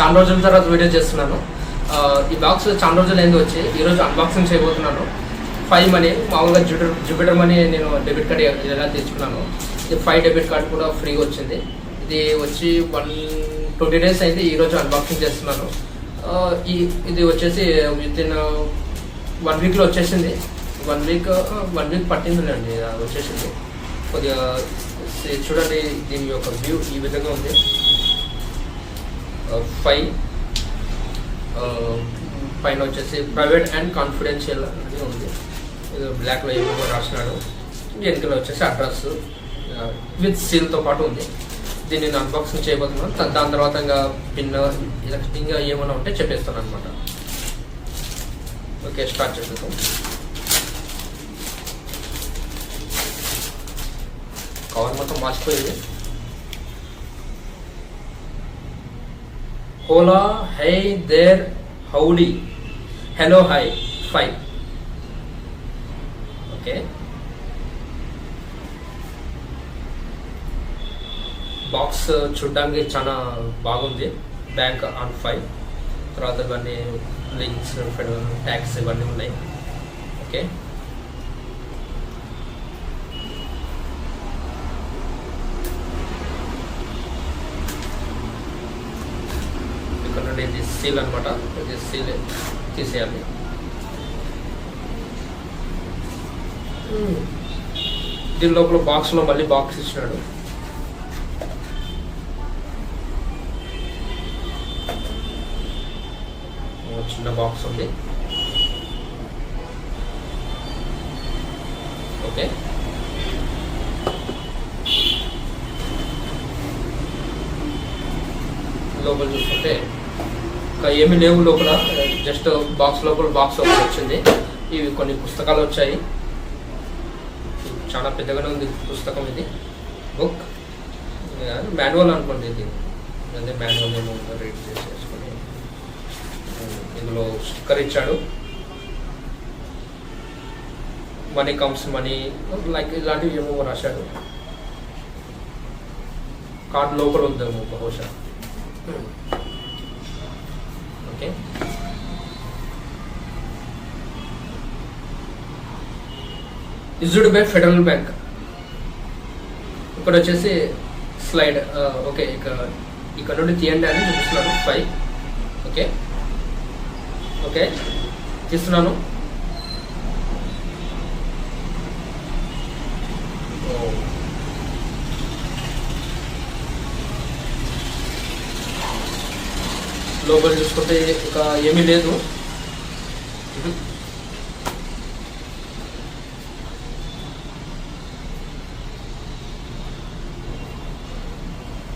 చాలా రోజుల తర్వాత వీడియో చేస్తున్నాను. ఈ బాక్స్ చాలా రోజులు ఏంది వచ్చి ఈరోజు అన్బాక్సింగ్ చేయబోతున్నాను. ఫైమనీ మామూలుగా జూపిటర్ మనీ నేను డెబిట్ కార్డ్ ఎలా తెచ్చుకున్నాను. ఇది 5 డెబిట్ కార్డ్ కూడా ఫ్రీగా వచ్చింది. ఇది వచ్చి 120 days అయితే ఈరోజు అన్బాక్సింగ్ చేస్తున్నాను. ఇది వచ్చేసి వితిన్ 1 weekలో వచ్చేసింది. 1 week పట్టిందండి వచ్చేసింది. కొద్దిగా చూడండి, దీని యొక్క వ్యూ ఈ విధంగా ఉంది. 5 పైన వచ్చేసి ప్రైవేట్ అండ్ కాన్ఫిడెన్షియల్ అని ఉంది. బ్లాక్లో ఏమో రాసినాడు. వెనుకలో వచ్చేసి అడ్రస్ విత్ సీల్తో పాటు ఉంది. దీన్ని నేను అన్బాక్సింగ్ చేయబోతున్నాను. దాని తర్వాత ఇంకా పిన్ ఇంకా ఏమైనా ఉంటే చెప్పేస్తాను అనమాట. ఓకే, స్టార్ట్ చేసేద్దాం. కవర్ మొత్తం మార్చిపోయింది. హోలా, hi there, howdy, hello, hi, 5. Okay, box చూడడానికి చాలా బాగుంది. బ్యాంక్ ఆన్ 5, తర్వాత ఇవన్నీ లింక్స్, ట్యాక్స్ ఇవన్నీ ఉన్నాయి. ఓకే, ఇక్కడ నుండి ఇది సీల్ అనమాట. ఇది సీల్ తీసేయాలి. దీని లోపల బాక్స్లో మళ్ళీ బాక్స్ ఇచ్చినాడు. చిన్న బాక్స్ ఉంది. ఓకే, లోపల చూసుకుంటే ఏమీ లేవు లోపల. జస్ట్ బాక్స్ లోపల బాక్స్ ఒకటి వచ్చింది. ఇవి కొన్ని పుస్తకాలు వచ్చాయి. చాలా పెద్దగానే ఉంది పుస్తకం. ఇది బుక్, మాన్యువల్ అనుకోండి. ఇది అదే మాన్యువల్ ఏమో రీడ్ చేసేసుకొని ఇందులో స్టిక్కర్ ఇచ్చాడు. మనీ కమ్స్ మనీ లైక్ ఇలాంటివి ఏమో రాశాడు. కార్డ్ లోపల ఉందేమో బహుశా. Okay, issued by Federal Bank. ఇక్కడ వచ్చేసి స్లైడ్. ఓకే, ఇక్కడ నుండి తీయండి అని చూపిస్తున్నాను. 5. ఓకే, ఓకే, తీస్తున్నాను. లోపల చూసుకుంటే ఇక ఏమీ లేదు.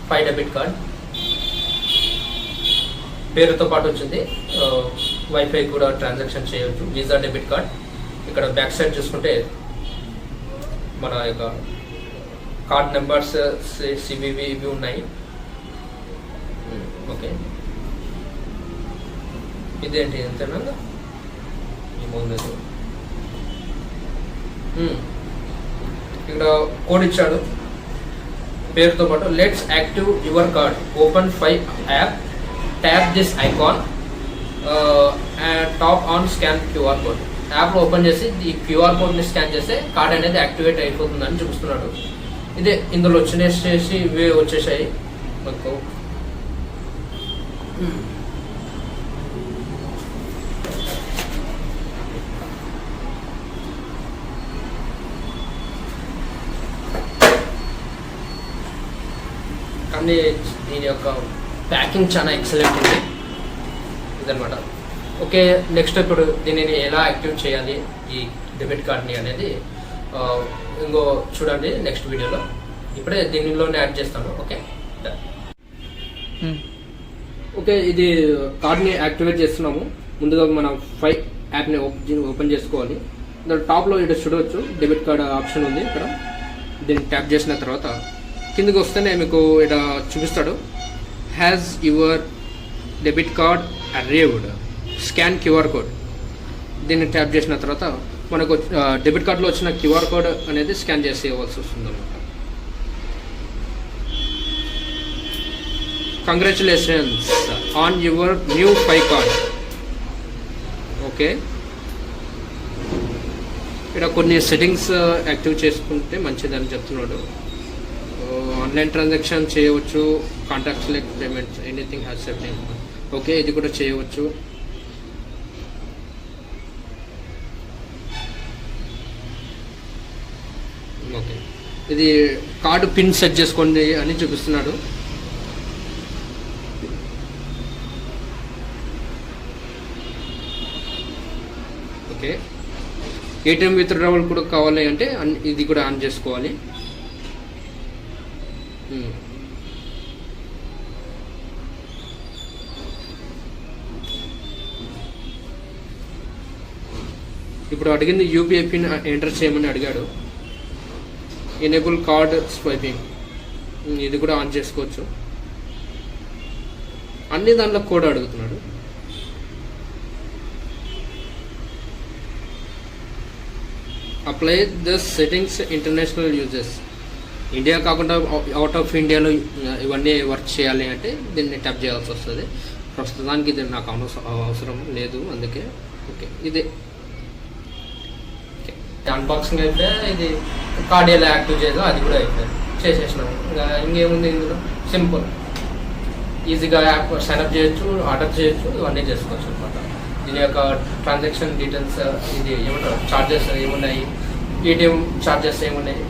5 డెబిట్ కార్డ్ పేరుతో పాటు వచ్చింది. వైఫై కూడా ట్రాన్సాక్షన్ చేయొచ్చు. Visa debit card. ఇక్కడ బ్యాక్ సైడ్ చూసుకుంటే మన యొక్క కార్డ్ నెంబర్స్, సివివి ఇవి ఉన్నాయి. ఓకే, ఇదేంటి ఎంతనా ఏమవుతుంది. ఇక్కడ కోడ్ ఇచ్చాడు పేరుతో పాటు. Let's active your card, open 5 app, tap this icon, top on scan QR code. App open చేసి ఈ క్యూఆర్ కోడ్ని స్కాన్ చేస్తే కార్డ్ అనేది యాక్టివేట్ అయిపోతుందని చూపిస్తున్నాడు. ఇదే ఇందులో వచ్చేసి ఇవే వచ్చేసాయి మనకు. కానీ దీని యొక్క ప్యాకింగ్ చాలా ఎక్సలెంట్ ఉంది ఇదనమాట. ఓకే, నెక్స్ట్ ఇప్పుడు దీనిని ఎలా యాక్టివ్ చేయాలి ఈ డెబిట్ కార్డ్ని అనేది ఇంకో చూడండి నెక్స్ట్ వీడియోలో. ఇప్పుడే దీనిలోనే యాడ్ చేస్తాను. ఓకే, ఓకే, ఇది కార్డ్ని యాక్టివేట్ చేస్తున్నాము. ముందుగా మనం 5 యాప్ని ఓపెన్ చేసుకోవాలి. దాని టాప్లో ఇక్కడ చూడవచ్చు డెబిట్ కార్డ్ ఆప్షన్ ఉంది. ఇక్కడ దీన్ని ట్యాప్ చేసిన తర్వాత కిందకి వస్తేనే మీకు ఇక్కడ చూపిస్తాడు. Has your debit card arrived, scan QR code. దీన్ని ట్యాప్ చేసిన తర్వాత మనకు డెబిట్ కార్డులో వచ్చిన క్యూఆర్ కోడ్ అనేది స్కాన్ చేసి ఇవ్వాల్సి వస్తుంది అనమాట. Congratulations on your new Fi card. Okay, ఇక్కడ కొన్ని సెట్టింగ్స్ యాక్టివ్ చేసుకుంటే మంచిదని చెప్తున్నాడు. ఆన్లైన్ ట్రాన్సాక్షన్ చేయవచ్చు, contacts like payments, anything has setting. Okay, ఇది కూడా చేయవచ్చు. ఓకే, ఇది కార్డు పిన్ సెట్ చేసుకోండి అని చూపిస్తున్నాడు. ఓకే, ఏటీఎం విత్డ్రావల్ కూడా కావాలి అంటే ఇది కూడా ఆన్ చేసుకోవాలి. ఇప్పుడు అడిగింది యూపీఐ పిన్ ఎంటర్ చేయమని అడిగాడు. ఎనేబుల్ కార్డ్ స్వైపింగ్, ఇది కూడా ఆన్ చేసుకోవచ్చు. అన్ని దాంట్లో కోడ్ అడుగుతున్నాడు. Apply the settings international users. India కాకుండా అవుట్ ఆఫ్ ఇండియాలో ఇవన్నీ వర్క్ చేయాలి అంటే దీన్ని ట్యాప్ చేయాల్సి వస్తుంది. ప్రస్తుతానికి ఇది నాకు అవసరం లేదు, అందుకే. ఓకే, ఇదే అన్బాక్సింగ్ అయితే ఇది కార్డ్ ఎలా యాక్టివ్ చేయాలో అది కూడా అయిపోయింది, చేసేసినాము. ఇంకా ఇంకేముంది ఇందులో, సింపుల్ ఈజీగా యాప్ సైన్అప్ చేయొచ్చు, ఆర్డర్ చేయొచ్చు, ఇవన్నీ చేసుకోవచ్చు అనమాట. దీని యొక్క ట్రాన్సాక్షన్ డీటెయిల్స్, ఇది ఏమంటారు ఛార్జెస్ ఏమున్నాయి, ఏటీఎం ఛార్జెస్ ఏమున్నాయి,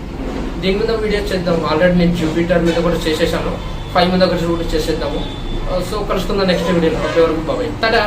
దీని మీద వీడియో చేద్దాం. ఆల్రెడీ నేను జూపిటర్ మీద కూడా చేసేసాను, 5 మీద కూడా చేసేద్దాము. సో కలుసుకుందాం నెక్స్ట్ వీడియోలో. అప్పటి వరకు బాబాయ్, టాటా.